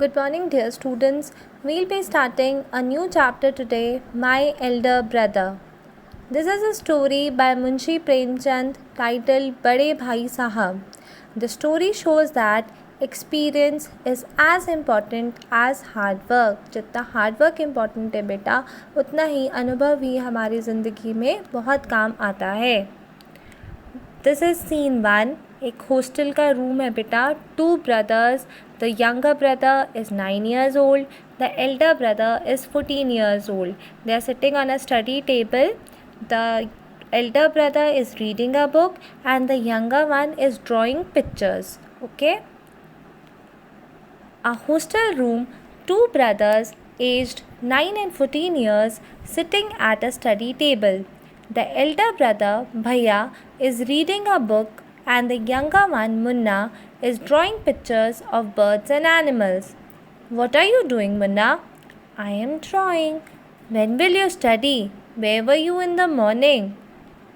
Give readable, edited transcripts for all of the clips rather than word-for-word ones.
Good morning, dear students. We'll be starting a new chapter today, My Elder Brother. This is a story by Munshi Premchand titled Bade Bhai Sahab. The story shows that experience is as important as hard work. जितना hard work important है बेटा, उतना ही अनुभव भी हमारी ज़िंदगी में बहुत काम आता है. This is scene 1. एक हॉस्टल का रूम है बेटा. 2 brothers. The younger brother is 9 years old. The elder brother is 14 years old. They are sitting on a study table. The elder brother is reading a book and the younger one is drawing pictures. Okay? A hostel room, 2 brothers aged 9 and 14 years sitting at a study table. The elder brother, Bhaiya, is reading a book and the younger one, Munna, is drawing pictures of birds and animals. What are you doing, Munna? I am drawing. When will you study? Where were you in the morning?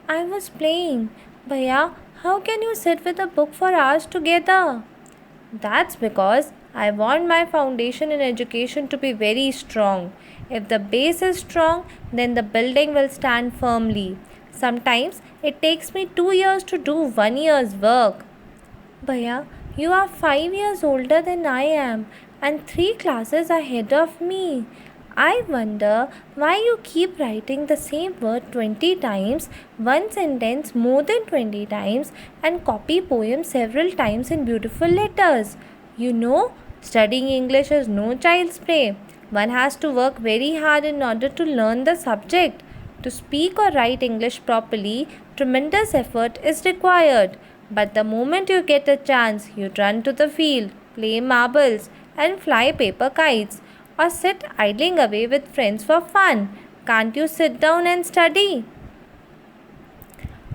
I was playing. Bhaiya, how can you sit with a book for hours together? That's because I want my foundation in education to be very strong. If the base is strong, then the building will stand firmly. Sometimes it takes me 2 years to do 1 year's work. Bhaiya, you are 5 years older than I am and 3 classes ahead of me. I wonder why you keep writing the same word 20 times, one sentence more than 20 times, and copy poems several times in beautiful letters. You know, studying English is no child's play. One has to work very hard in order to learn the subject. To speak or write English properly, tremendous effort is required. But the moment you get a chance, you run to the field, play marbles, and fly paper kites, or sit idling away with friends for fun. Can't you sit down and study?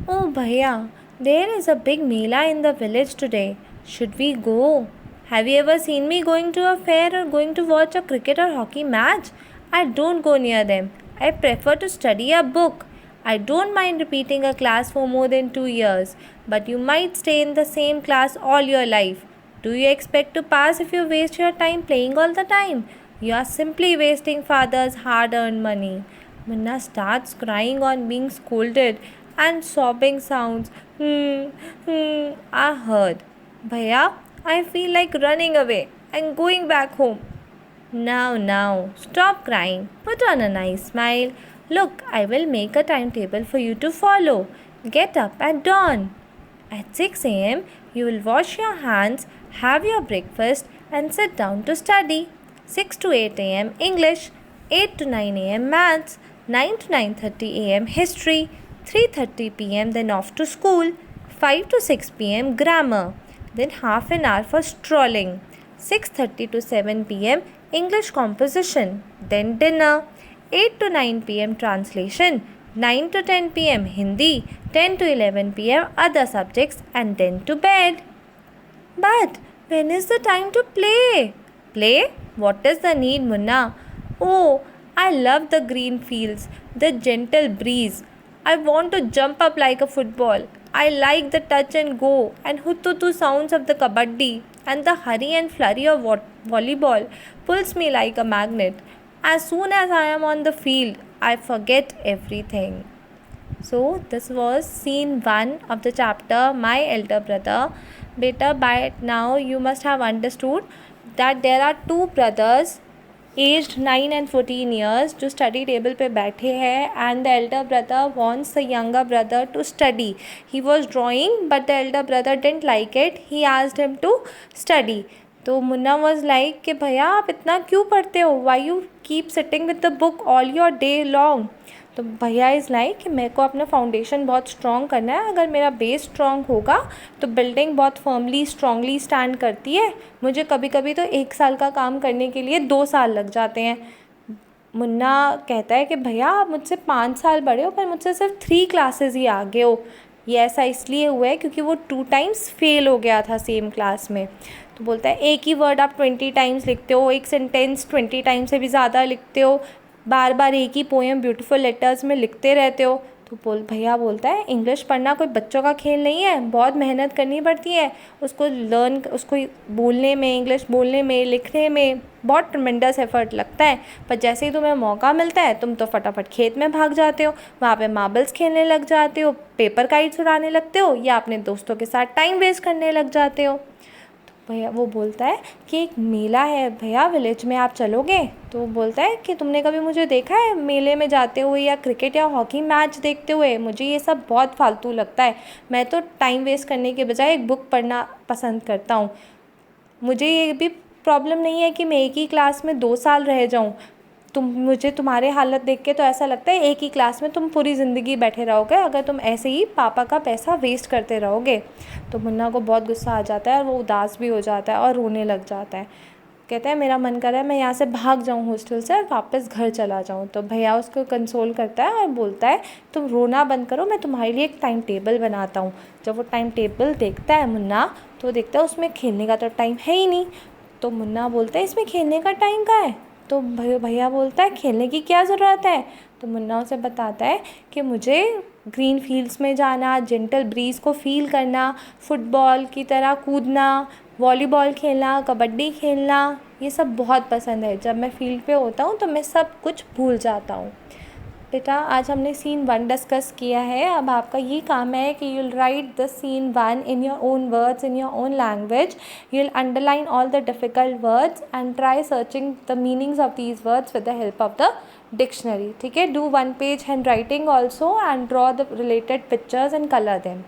Oh, Bhaiya, there is a big mela in the village today. Should we go? Have you ever seen me going to a fair or going to watch a cricket or hockey match? I don't go near them. I prefer to study a book. I don't mind repeating a class for more than 2 years, but you might stay in the same class all your life. Do you expect to pass if you waste your time playing all the time? You are simply wasting father's hard-earned money. Munna starts crying on being scolded and sobbing sounds are heard. Bhaiya, I feel like running away and going back home. Now, stop crying. Put on a nice smile. Look, I will make a timetable for you to follow. Get up at dawn. At 6 a.m., you will wash your hands, have your breakfast, and sit down to study. 6 to 8 a.m. English, 8 to 9 a.m. Maths, 9 to 9:30 a.m. History, 3:30 p.m. then off to school, 5 to 6 p.m. Grammar, then half an hour for strolling, 6:30 to 7 p.m. English composition, then dinner, 8 to 9 p.m. translation, 9 to 10 p.m. Hindi, 10 to 11 p.m. other subjects, and then to bed. But when is the time to play? Play? What is the need, Munna? Oh, I love the green fields, the gentle breeze. I want to jump up like a football. I like the touch and go and hututu sounds of the kabaddi, and the hurry and flurry of volleyball pulls me like a magnet. As soon as I am on the field, I forget everything. So this was scene 1 of the chapter My Elder Brother. Beta, by now you must have understood that there are 2 brothers aged 9 and 14 years जो study table पे बैठे हैं, and the elder brother wants the younger brother to study. He was drawing but the elder brother didn't like it. He asked him to study. तो Munna was like कि भैया आप इतना क्यों पढ़ते हो? Why you keep sitting with the book all your day long? तो भैया इज़ लाइक कि मेरे को अपना फाउंडेशन बहुत स्ट्रॉन्ग करना है. अगर मेरा बेस स्ट्रॉन्ग होगा तो बिल्डिंग बहुत फर्मली स्ट्रॉन्गली स्टैंड करती है. मुझे कभी कभी तो 1 साल का काम करने के लिए 2 साल लग जाते हैं. मुन्ना कहता है कि भैया आप मुझसे 5 साल बड़े हो पर मुझसे सिर्फ 3 क्लासेस ही आगे हो. ये ऐसा इसलिए हुआ है क्योंकि वो 2 टाइम्स फेल हो गया था सेम क्लास में. तो बोलता है एक ही वर्ड आप 20 टाइम्स लिखते हो, एक सेंटेंस 20 टाइम्स से भी ज़्यादा लिखते हो, बार बार एक ही पोएम ब्यूटीफुल लेटर्स में लिखते रहते हो. तो भैया बोलता है इंग्लिश पढ़ना कोई बच्चों का खेल नहीं है, बहुत मेहनत करनी पड़ती है उसको बोलने में, इंग्लिश बोलने में, लिखने में बहुत ट्रमेंडस एफर्ट लगता है। पर जैसे ही तुम्हें मौका मिलता है तुम तो फटाफट खेत में भाग जाते हो, वहाँ पे मार्बल्स खेलने लग जाते हो, पेपर काइट्स उड़ाने लगते हो या अपने दोस्तों के साथ टाइम वेस्ट करने लग जाते हो। भैया वो बोलता है कि एक मेला है भैया विलेज में, आप चलोगे? तो वो बोलता है कि तुमने कभी मुझे देखा है मेले में जाते हुए या क्रिकेट या हॉकी मैच देखते हुए? मुझे ये सब बहुत फालतू लगता है। मैं तो टाइम वेस्ट करने के बजाय एक बुक पढ़ना पसंद करता हूँ। मुझे ये भी प्रॉब्लम नहीं है कि मैं एक ही क्लास में 2 साल रह जाऊँ। मुझे तुम्हारे हालत देख के तो ऐसा लगता है एक ही क्लास में तुम पूरी ज़िंदगी बैठे रहोगे अगर तुम ऐसे ही पापा का पैसा वेस्ट करते रहोगे। तो मुन्ना को बहुत गुस्सा आ जाता है और वो उदास भी हो जाता है और रोने लग जाता है। कहता है मेरा मन कर रहा है मैं यहाँ से भाग जाऊँ हॉस्टल से और वापस घर चला जाऊँ। तो भैया उसको कंसोल करता है और बोलता है तुम रोना बंद करो, मैं तुम्हारे लिए एक टाइम टेबल बनाता हूँ। जब वो टाइम टेबल देखता है मुन्ना तो देखता है उसमें खेलने का तो टाइम है ही नहीं। तो मुन्ना बोलता है इसमें खेलने का टाइम कहाँ है? तो भैया बोलता है खेलने की क्या ज़रूरत है? तो मुन्ना उसे बताता है कि मुझे ग्रीन फील्ड्स में जाना, जेंटल ब्रीज को फील करना, फुटबॉल की तरह कूदना, वॉलीबॉल खेलना, कबड्डी खेलना, ये सब बहुत पसंद है। जब मैं फील्ड पे होता हूँ तो मैं सब कुछ भूल जाता हूँ। बेटा आज हमने सीन 1 डिस्कस किया है। अब आपका ये काम है कि you'll write the scene 1 in your own words, in your own language. You'll underline all the difficult words and try searching the meanings of these words with the help of the dictionary. ठीक है, do 1 page handwriting also and draw the related pictures and color them.